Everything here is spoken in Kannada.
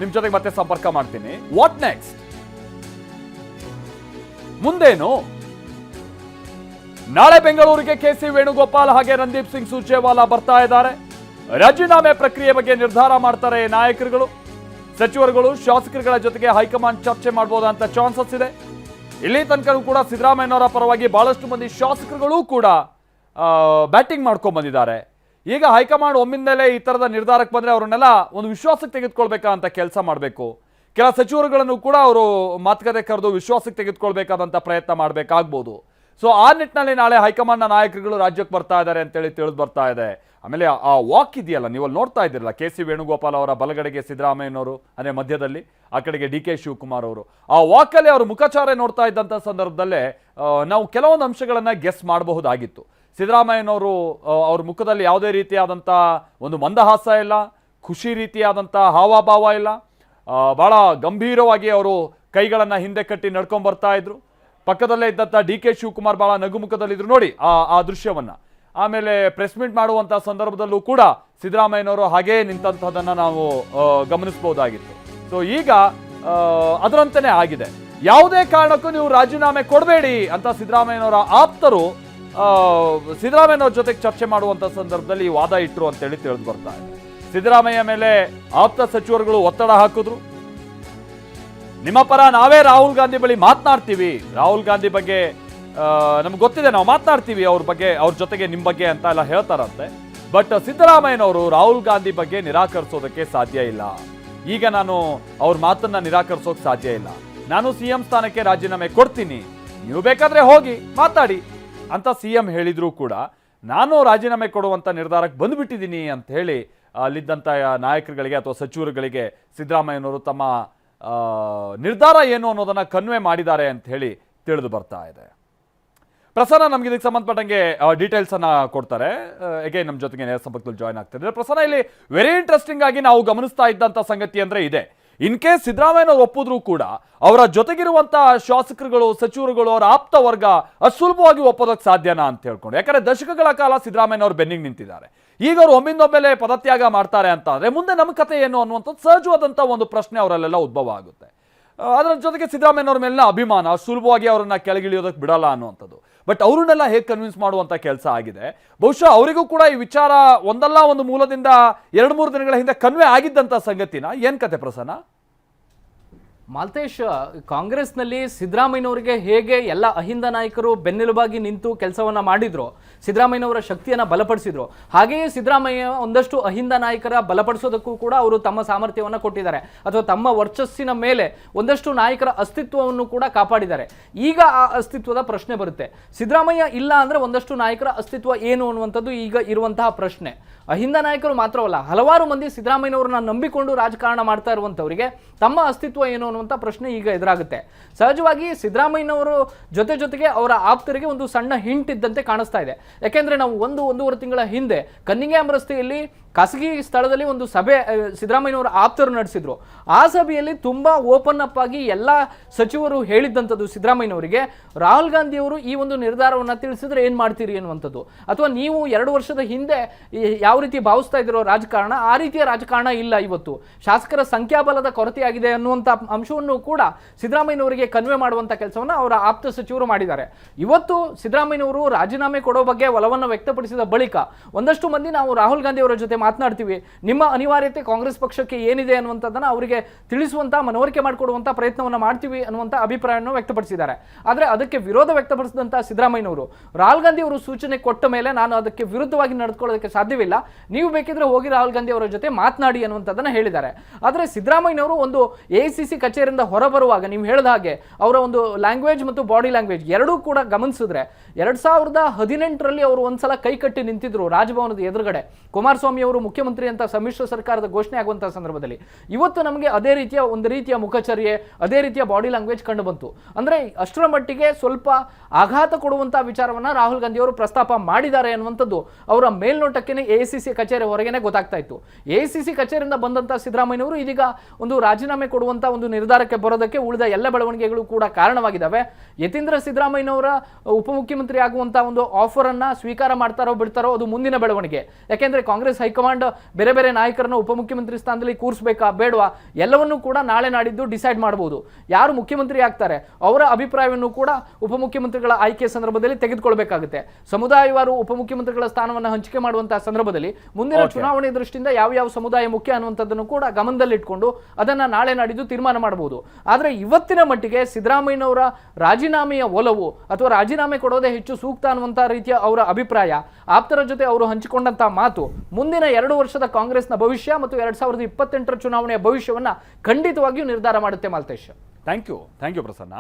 ನಿಮ್ ಜೊತೆಗೆ ಮತ್ತೆ ಸಂಪರ್ಕ ಮಾಡ್ತೀನಿ. What next? ಮುಂದೇನು? ನಾಳೆ ಬೆಂಗಳೂರಿಗೆ ಕೆಸಿ ವೇಣುಗೋಪಾಲ್ ಹಾಗೆ ರಣದೀಪ್ ಸಿಂಗ್ ಸುರ್ಜೇವಾಲಾ ಬರ್ತಾ ಇದ್ದಾರೆ. ರಾಜೀನಾಮೆ ಪ್ರಕ್ರಿಯೆ ಬಗ್ಗೆ ನಿರ್ಧಾರ ಮಾಡ್ತಾರೆ ನಾಯಕರುಗಳು, ಸಚಿವರುಗಳು, ಶಾಸಕರುಗಳ ಜೊತೆಗೆ ಹೈಕಮಾಂಡ್ ಚರ್ಚೆ ಮಾಡಬಹುದಂತ ಚಾನ್ಸಸ್ ಇದೆ. ಇಲ್ಲಿ ತನಕ ಕೂಡ ಸಿದ್ದರಾಮಯ್ಯನವರ ಪರವಾಗಿ ಬಹಳಷ್ಟು ಮಂದಿ ಶಾಸಕರುಗಳು ಕೂಡ ಬ್ಯಾಟಿಂಗ್ ಮಾಡ್ಕೊಂಡ್ ಬಂದಿದ್ದಾರೆ. ಈಗ ಹೈಕಮಾಂಡ್ ಒಮ್ಮಿಂದಲೇ ಈ ತರದ ನಿರ್ಧಾರಕ್ಕೆ ಬಂದ್ರೆ ಅವರನ್ನೆಲ್ಲ ಒಂದು ವಿಶ್ವಾಸಕ್ಕೆ ತೆಗೆದುಕೊಳ್ಬೇಕಂತ ಕೆಲಸ ಮಾಡಬೇಕು. ಕೆಲ ಸಚಿವರುಗಳನ್ನು ಕೂಡ ಅವರು ಮಾತುಕತೆ ಕರೆದು ವಿಶ್ವಾಸಕ್ಕೆ ತೆಗೆದುಕೊಳ್ಬೇಕಾದಂತ ಪ್ರಯತ್ನ ಮಾಡಬೇಕಾಗ್ಬೋದು. ಸೊ ಆ ನಿಟ್ಟಿನಲ್ಲಿ ನಾಳೆ ಹೈಕಮಾಂಡ್ನ ನಾಯಕರುಗಳು ರಾಜ್ಯಕ್ಕೆ ಬರ್ತಾ ಇದ್ದಾರೆ ಅಂತೇಳಿ ತಿಳಿದು ಬರ್ತಾ ಇದೆ. ಆಮೇಲೆ ಆ ವಾಕ್ ಇದೆಯಲ್ಲ, ನೀವು ಅಲ್ಲಿ ನೋಡ್ತಾ ಇದ್ದೀರಲ್ಲ, ಕೆಸಿ ವೇಣುಗೋಪಾಲ್ ಅವರ ಬಲಗಡೆಗೆ ಸಿದ್ದರಾಮಯ್ಯನವರು, ಅಂದರೆ ಮಧ್ಯದಲ್ಲಿ ಆ ಕಡೆಗೆ ಡಿ ಕೆ ಶಿವಕುಮಾರ್ ಅವರು. ಆ ವಾಕಲ್ಲಿ ಅವರು ಮುಖಚಾರೆ ನೋಡ್ತಾ ಇದ್ದಂಥ ಸಂದರ್ಭದಲ್ಲೇ ನಾವು ಕೆಲವೊಂದು ಅಂಶಗಳನ್ನು ಗೆಸ್ ಮಾಡಬಹುದಾಗಿತ್ತು. ಸಿದ್ದರಾಮಯ್ಯನವರು ಅವ್ರ ಮುಖದಲ್ಲಿ ಯಾವುದೇ ರೀತಿಯಾದಂಥ ಒಂದು ಮಂದಹಾಸ ಇಲ್ಲ, ಖುಷಿ ರೀತಿಯಾದಂಥ ಹಾವಭಾವ ಇಲ್ಲ, ಭಾಳ ಗಂಭೀರವಾಗಿ ಅವರು ಕೈಗಳನ್ನು ಹಿಂದೆ ಕಟ್ಟಿ ನಡ್ಕೊಂಡು ಬರ್ತಾ ಇದ್ರು. ಪಕ್ಕದಲ್ಲೇ ಇದ್ದಂಥ ಡಿ ಕೆ ಶಿವಕುಮಾರ್ ಭಾಳ ನಗುಮುಖದಲ್ಲಿದ್ರು ನೋಡಿ ಆ ದೃಶ್ಯವನ್ನು. ಆಮೇಲೆ ಪ್ರೆಸ್ ಮೀಟ್ ಮಾಡುವಂಥ ಸಂದರ್ಭದಲ್ಲೂ ಕೂಡ ಸಿದ್ದರಾಮಯ್ಯನವರು ಹಾಗೇ ನಿಂತಂಥದ್ದನ್ನು ನಾವು ಗಮನಿಸಬಹುದಾಗಿತ್ತು. ಸೊ ಈಗ ಅದರಂತೆಯೇ ಆಗಿದೆ. ಯಾವುದೇ ಕಾರಣಕ್ಕೂ ನೀವು ರಾಜೀನಾಮೆ ಕೊಡಬೇಡಿ ಅಂತ ಸಿದ್ದರಾಮಯ್ಯನವರ ಆಪ್ತರು ಸಿದ್ದರಾಮಯ್ಯನವ್ರ ಜೊತೆಗೆ ಚರ್ಚೆ ಮಾಡುವಂಥ ಸಂದರ್ಭದಲ್ಲಿ ವಾದ ಇಟ್ಟರು ಅಂತೇಳಿ ತಿಳಿದು ಬರ್ತಾ ಇದೆ. ಸಿದ್ದರಾಮಯ್ಯ ಮೇಲೆ ಆಪ್ತ ಸಚಿವರುಗಳು ಒತ್ತಡ ಹಾಕಿದ್ರು. ನಿಮ್ಮ ಪರ ನಾವೇ ರಾಹುಲ್ ಗಾಂಧಿ ಬಳಿ ಮಾತನಾಡ್ತೀವಿ, ರಾಹುಲ್ ಗಾಂಧಿ ಬಗ್ಗೆ ನಮ್ಗೆ ಗೊತ್ತಿದೆ, ನಾವು ಮಾತನಾಡ್ತೀವಿ ಅವ್ರ ಬಗ್ಗೆ, ಅವ್ರ ಜೊತೆಗೆ ನಿಮ್ಮ ಬಗ್ಗೆ ಅಂತ ಎಲ್ಲ ಹೇಳ್ತಾರಂತೆ. ಬಟ್ ಸಿದ್ದರಾಮಯ್ಯನವರು ರಾಹುಲ್ ಗಾಂಧಿ ಬಗ್ಗೆ ನಿರಾಕರಿಸೋದಕ್ಕೆ ಸಾಧ್ಯ ಇಲ್ಲ. ಈಗ ನಾನು ಅವ್ರ ಮಾತನ್ನ ನಿರಾಕರಿಸೋಕೆ ಸಾಧ್ಯ ಇಲ್ಲ. ನಾನು ಸಿಎಂ ಸ್ಥಾನಕ್ಕೆ ರಾಜೀನಾಮೆ ಕೊಡ್ತೀನಿ, ನೀವು ಬೇಕಾದ್ರೆ ಹೋಗಿ ಮಾತಾಡಿ ಅಂತ ಸಿಎಂ ಹೇಳಿದ್ರು ಕೂಡ ನಾನು ರಾಜೀನಾಮೆ ಕೊಡುವಂಥ ನಿರ್ಧಾರಕ್ಕೆ ಬಂದುಬಿಟ್ಟಿದ್ದೀನಿ ಅಂತ ಹೇಳಿ ಅಲ್ಲಿದ್ದಂಥ ನಾಯಕರುಗಳಿಗೆ ಅಥವಾ ಸಚಿವರುಗಳಿಗೆ ಸಿದ್ದರಾಮಯ್ಯನವರು ತಮ್ಮ ನಿರ್ಧಾರ ಏನು ಅನ್ನೋದನ್ನ ಕನ್ವೆ ಮಾಡಿದ್ದಾರೆ ಅಂತ ಹೇಳಿ ತಿಳಿದು ಬರ್ತಾ ಇದೆ. ಪ್ರಸನ್ನ ನಮ್ಗೆ ಇದಕ್ಕೆ ಸಂಬಂಧಪಟ್ಟಂಗೆ ಡೀಟೇಲ್ಸ್ ಅನ್ನ ಕೊಡ್ತಾರೆ. ಹೇಗೆ ನಮ್ಮ ಜೊತೆಗೆ ನೇರ ಸಂಪರ್ಕದಲ್ಲಿ ಜಾಯ್ನ್ ಆಗ್ತಿದ್ದಾರೆ. ಪ್ರಸನ್ನ, ಇಲ್ಲಿ ವೆರಿ ಇಂಟ್ರೆಸ್ಟಿಂಗ್ ಆಗಿ ನಾವು ಗಮನಿಸ್ತಾ ಇದ್ದಂಥ ಸಂಗತಿ ಅಂದ್ರೆ ಇದೆ, ಇನ್ ಕೇಸ್ ಸಿದ್ದರಾಮಯ್ಯನವರು ಒಪ್ಪಿದ್ರು ಕೂಡ ಅವರ ಜೊತೆಗಿರುವಂತಹ ಶಾಸಕರುಗಳು, ಸಚಿವರುಗಳು, ಅವರ ಆಪ್ತ ವರ್ಗ ಅಷ್ಟು ಸುಲಭವಾಗಿ ಒಪ್ಪೋದಕ್ಕೆ ಸಾಧ್ಯನಾ ಅಂತ ಹೇಳ್ಕೊಂಡು. ಯಾಕಂದ್ರೆ ದಶಕಗಳ ಕಾಲ ಸಿದ್ದರಾಮಯ್ಯನವರು ಬೆನ್ನಿಗೆ ನಿಂತಿದ್ದಾರೆ. ಈಗ ಅವರು ಒಮ್ಮಿಂದೊಮ್ಮೆಲೆ ಪದತ್ಯಾಗ ಮಾಡ್ತಾರೆ ಅಂತ ಅಂದ್ರೆ ಮುಂದೆ ನಮ್ಮ ಕಥೆ ಏನು ಅನ್ನುವಂಥದ್ದು ಸಹಜವಾದಂಥ ಒಂದು ಪ್ರಶ್ನೆ ಅವರಲ್ಲೆಲ್ಲ ಉದ್ಭವ ಆಗುತ್ತೆ. ಅದರ ಜೊತೆಗೆ ಸಿದ್ದರಾಮಯ್ಯನವ್ರ ಮೇಲಿನ ಅಭಿಮಾನ ಸುಲಭವಾಗಿ ಅವರನ್ನ ಕೆಳಗಿಳಿಯೋದಕ್ಕೆ ಬಿಡಲ್ಲ ಅನ್ನುವಂಥದ್ದು. ಬಟ್ ಅವ್ರನ್ನೆಲ್ಲ ಹೇಗೆ ಕನ್ವಿನ್ಸ್ ಮಾಡುವಂಥ ಕೆಲಸ ಆಗಿದೆ. ಬಹುಶಃ ಅವರಿಗೂ ಕೂಡ ಈ ವಿಚಾರ ಒಂದಲ್ಲ ಒಂದು ಮೂಲದಿಂದ 2-3 ದಿನಗಳ ಹಿಂದೆ ಕನ್ವೆ ಆಗಿದ್ದಂಥ ಸಂಗತಿನ ಏನ್ ಕತೆ ಪ್ರಸನ್ನ? ಮಾಲ್ತೇಶ್, ಕಾಂಗ್ರೆಸ್ನಲ್ಲಿ ಸಿದ್ದರಾಮಯ್ಯನವರಿಗೆ ಹೇಗೆ ಎಲ್ಲ ಅಹಿಂದ ನಾಯಕರು ಬೆನ್ನೆಲುಬಾಗಿ ನಿಂತು ಕೆಲಸವನ್ನ ಮಾಡಿದ್ರು, ಸಿದ್ದರಾಮಯ್ಯನವರ ಶಕ್ತಿಯನ್ನ ಬಲಪಡಿಸಿದ್ರು, ಹಾಗೆಯೇ ಸಿದ್ದರಾಮಯ್ಯ ಒಂದಷ್ಟು ಅಹಿಂದ ನಾಯಕರ ಬಲಪಡಿಸೋದಕ್ಕೂ ಕೂಡ ಅವರು ತಮ್ಮ ಸಾಮರ್ಥ್ಯವನ್ನು ಕೊಟ್ಟಿದ್ದಾರೆ, ಅಥವಾ ತಮ್ಮ ವರ್ಚಸ್ಸಿನ ಮೇಲೆ ಒಂದಷ್ಟು ನಾಯಕರ ಅಸ್ತಿತ್ವವನ್ನು ಕೂಡ ಕಾಪಾಡಿದ್ದಾರೆ. ಈಗ ಆ ಅಸ್ತಿತ್ವದ ಪ್ರಶ್ನೆ ಬರುತ್ತೆ. ಸಿದ್ದರಾಮಯ್ಯ ಇಲ್ಲ ಅಂದ್ರೆ ಒಂದಷ್ಟು ನಾಯಕರ ಅಸ್ತಿತ್ವ ಏನು ಅನ್ನುವಂಥದ್ದು ಈಗ ಇರುವಂತಹ ಪ್ರಶ್ನೆ. ಅಹಿಂದ ನಾಯಕರು ಮಾತ್ರವಲ್ಲ, ಹಲವಾರು ಮಂದಿ ಸಿದ್ದರಾಮಯ್ಯನವ್ರನ್ನ ನಂಬಿಕೊಂಡು ರಾಜಕಾರಣ ಮಾಡ್ತಾ ಇರುವಂಥವರಿಗೆ ತಮ್ಮ ಅಸ್ತಿತ್ವ ಏನು ಅನ್ನುವಂಥ ಪ್ರಶ್ನೆ ಈಗ ಎದುರಾಗುತ್ತೆ. ಸಹಜವಾಗಿ ಸಿದ್ದರಾಮಯ್ಯನವರು ಜೊತೆಗೆ ಅವರ ಆಪ್ತರಿಗೆ ಒಂದು ಸಣ್ಣ ಹಿಂಟ್ ಇದ್ದಂತೆ ಕಾಣಿಸ್ತಾ ಇದೆ. ಯಾಕೆಂದ್ರೆ ನಾವು 1-1.5 ತಿಂಗಳ ಹಿಂದೆ ಕನ್ನಿಂಗ್ಹ್ಯಾಮ್ ರಸ್ತೆಯಲ್ಲಿ ಖಾಸಗಿ ಸ್ಥಳದಲ್ಲಿ ಒಂದು ಸಭೆ ಸಿದ್ದರಾಮಯ್ಯನವರ ಆಪ್ತರು ನಡೆಸಿದ್ರು. ಆ ಸಭೆಯಲ್ಲಿ ತುಂಬಾ ಓಪನ್ ಅಪ್ ಆಗಿ ಎಲ್ಲ ಸಚಿವರು ಹೇಳಿದ್ದಂಥದ್ದು ಸಿದ್ದರಾಮಯ್ಯನವರಿಗೆ, ರಾಹುಲ್ ಗಾಂಧಿ ಅವರು ಈ ಒಂದು ನಿರ್ಧಾರವನ್ನು ತಿಳಿಸಿದ್ರೆ ಏನ್ ಮಾಡ್ತೀರಿ ಅನ್ನುವಂಥದ್ದು, ಅಥವಾ ನೀವು 2 ವರ್ಷದ ಹಿಂದೆ ಯಾವ ರೀತಿ ಭಾವಿಸ್ತಾ ಇದ್ರೋ ರಾಜಕಾರಣ, ಆ ರೀತಿಯ ರಾಜಕಾರಣ ಇಲ್ಲ, ಇವತ್ತು ಶಾಸಕರ ಸಂಖ್ಯಾಬಲದ ಕೊರತೆ ಆಗಿದೆ ಅನ್ನುವಂಥ ಅಂಶವನ್ನು ಕೂಡ ಸಿದ್ದರಾಮಯ್ಯನವರಿಗೆ ಕನ್ವೆ ಮಾಡುವಂಥ ಕೆಲಸವನ್ನು ಅವರ ಆಪ್ತ ಸಚಿವರು ಮಾಡಿದ್ದಾರೆ. ಇವತ್ತು ಸಿದ್ದರಾಮಯ್ಯನವರು ರಾಜೀನಾಮೆ ಕೊಡೋ ಬಗ್ಗೆ ಒಲವನ್ನು ವ್ಯಕ್ತಪಡಿಸಿದ ಬಳಿಕ ಒಂದಷ್ಟು ಮಂದಿ ನಾವು ರಾಹುಲ್ ಗಾಂಧಿ ಅವರ ಜೊತೆ ಮಾತನಾಡ್ತೀವಿ, ನಿಮ್ಮ ಅನಿವಾರ್ಯತೆ ಕಾಂಗ್ರೆಸ್ ಪಕ್ಷಕ್ಕೆ ಏನಿದೆ ಅನ್ನುವಂಥದ್ದನ್ನು ಅವರಿಗೆ ತಿಳಿಸುವಂತ, ಮನವರಿಕೆ ಮಾಡಿಕೊಡುವಂತ ಪ್ರಯತ್ನವನ್ನು ಮಾಡ್ತೀವಿ ಅನ್ನುವಂಥ ಅಭಿಪ್ರಾಯವನ್ನು ವ್ಯಕ್ತಪಡಿಸಿದ್ದಾರೆ. ಆದರೆ ಅದಕ್ಕೆ ವಿರೋಧ ವ್ಯಕ್ತಪಡಿಸಿದಂಥ ಸಿದ್ದರಾಮಯ್ಯನವರು ರಾಹುಲ್ ಗಾಂಧಿ ಅವರು ಸೂಚನೆ ಕೊಟ್ಟ ಮೇಲೆ ನಾನು ಅದಕ್ಕೆ ವಿರುದ್ಧವಾಗಿ ನಡೆದುಕೊಳ್ಳೋದಕ್ಕೆ ಸಾಧ್ಯವಿಲ್ಲ, ನೀವು ಬೇಕಿದ್ರೆ ಹೋಗಿ ರಾಹುಲ್ ಗಾಂಧಿ ಅವರ ಜೊತೆ ಮಾತನಾಡಿ ಅನ್ನುವಂಥದ್ದನ್ನು ಹೇಳಿದ್ದಾರೆ. ಆದರೆ ಸಿದ್ದರಾಮಯ್ಯನವರು ಒಂದು ಎಐಸಿಸಿ ಕಚೇರಿಯಿಂದ ಹೊರಬರುವಾಗ ನೀವು ಹೇಳಿದ ಹಾಗೆ ಅವರ ಒಂದು ಲ್ಯಾಂಗ್ವೇಜ್ ಮತ್ತು ಬಾಡಿ ಲ್ಯಾಂಗ್ವೇಜ್ ಎರಡೂ ಕೂಡ ಗಮನಿಸಿದ್ರೆ 2018ರಲ್ಲಿ ಅವರು ಒಂದ್ಸಲ ಕೈ ಕಟ್ಟಿ ನಿಂತಿದ್ರು ರಾಜಭವನದ ಎದುರುಗಡೆ, ಕುಮಾರಸ್ವಾಮಿ ಅವರು ಮುಖ್ಯಮಂತ್ರಿ ಅಂತ ಸಮ್ಮಿಶ್ರ ಸರ್ಕಾರದ ಘೋಷಣೆ ಆಗುವಂತಹ ಸಂದರ್ಭದಲ್ಲಿ. ಇವತ್ತು ನಮಗೆ ಅದೇ ರೀತಿಯ ಒಂದು ರೀತಿಯ ಮುಖಚರ್ಯೆ, ಅದೇ ರೀತಿಯ ಬಾಡಿ ಲ್ಯಾಂಗ್ವೇಜ್ ಕಂಡು ಬಂತು. ಅಂದ್ರೆ ಅಷ್ಟರ ಮಟ್ಟಿಗೆ ಸ್ವಲ್ಪ ಆಘಾತ ಕೊಡುವಂತಹ ವಿಚಾರವನ್ನ ರಾಹುಲ್ ಗಾಂಧಿ ಅವರು ಪ್ರಸ್ತಾಪ ಮಾಡಿದ್ದಾರೆ ಅನ್ನುವಂಥದ್ದು ಅವರ ಮೇಲ್ನೋಟಕ್ಕೆ ಎಐಸಿಸಿ ಕಚೇರಿ ಹೊರಗೇನೆ ಗೊತ್ತಾಗ್ತಾ ಇತ್ತು. ಎಐಸಿಸಿ ಕಚೇರಿಯಿಂದ ಬಂದಂತಹ ಸಿದ್ದರಾಮಯ್ಯನವರು ಇದೀಗ ಒಂದು ರಾಜೀನಾಮೆ ಕೊಡುವಂತ ಒಂದು ನಿರ್ಧಾರಕ್ಕೆ ಬರೋದಕ್ಕೆ ಉಳಿದ ಎಲ್ಲ ಬೆಳವಣಿಗೆಗಳು ಕೂಡ ಕಾರಣವಾಗಿದ್ದಾವೆ. ಯತೀಂದ್ರ ಸಿದ್ದರಾಮಯ್ಯನವರ ಉಪಮುಖ್ಯಮಂತ್ರಿ ಆಗುವಂತಹ ಒಂದು ಆಫರ್ ಅನ್ನ ಸ್ವೀಕಾರ ಮಾಡ್ತಾರೋ ಬಿಡ್ತಾರೋ ಅದು ಮುಂದಿನ ಬೆಳವಣಿಗೆ. ಯಾಕೆಂದ್ರೆ ಕಾಂಗ್ರೆಸ್ ಹೈಕಮಾಂಡ್ ಹೈಕಮಾಂಡ್ ಬೇರೆ ಬೇರೆ ನಾಯಕರನ್ನ ಉಪಮುಖ್ಯಮಂತ್ರಿ ಸ್ಥಾನದಲ್ಲಿ ಕೂರಿಸಬೇಕಾ ಬೇಡವಾ ಎಲ್ಲವನ್ನೂ ಕೂಡ ನಾಳೆ ನಾಡಿದ್ದು ಡಿಸೈಡ್ ಮಾಡಬಹುದು. ಯಾರು ಮುಖ್ಯಮಂತ್ರಿ ಆಗ್ತಾರೆ ಅವರ ಅಭಿಪ್ರಾಯವನ್ನು ಕೂಡ ಉಪಮುಖ್ಯಮಂತ್ರಿಗಳ ಆಯ್ಕೆ ಸಂದರ್ಭದಲ್ಲಿ ತೆಗೆದುಕೊಳ್ಬೇಕಾಗುತ್ತೆ. ಸಮುದಾಯವಾರು ಉಪಮುಖ್ಯಮಂತ್ರಿಗಳ ಸ್ಥಾನವನ್ನು ಹಂಚಿಕೆ ಮಾಡುವಂತಹ ಸಂದರ್ಭದಲ್ಲಿ ಮುಂದಿನ ಚುನಾವಣೆ ದೃಷ್ಟಿಯಿಂದ ಯಾವ ಸಮುದಾಯ ಮುಖ್ಯ ಅನ್ನುವಂಥದ್ದನ್ನು ಕೂಡ ಗಮನದಲ್ಲಿಟ್ಕೊಂಡು ಅದನ್ನ ನಾಳೆ ನಾಡಿದ್ದು ತೀರ್ಮಾನ ಮಾಡಬಹುದು. ಆದರೆ ಇವತ್ತಿನ ಮಟ್ಟಿಗೆ ಸಿದ್ದರಾಮಯ್ಯನವರ ರಾಜೀನಾಮೆಯ ಒಲವು ಅಥವಾ ರಾಜೀನಾಮೆ ಕೊಡೋದೇ ಹೆಚ್ಚು ಸೂಕ್ತ ಅನ್ನುವಂತಹ ರೀತಿಯ ಅವರ ಅಭಿಪ್ರಾಯ, ಆಪ್ತರ ಜೊತೆ ಅವರು ಹಂಚಿಕೊಂಡಂತಹ ಮಾತು ಮುಂದಿನ 2 ವರ್ಷದ ಕಾಂಗ್ರೆಸ್ನ ಭವಿಷ್ಯ ಮತ್ತು 2028ರ ಚುನಾವಣೆಯ ಭವಿಷ್ಯವನ್ನ ಖಂಡಿತವಾಗಿಯೂ ನಿರ್ಧಾರ ಮಾಡುತ್ತೆ. Malthesh, thank you Prasanna.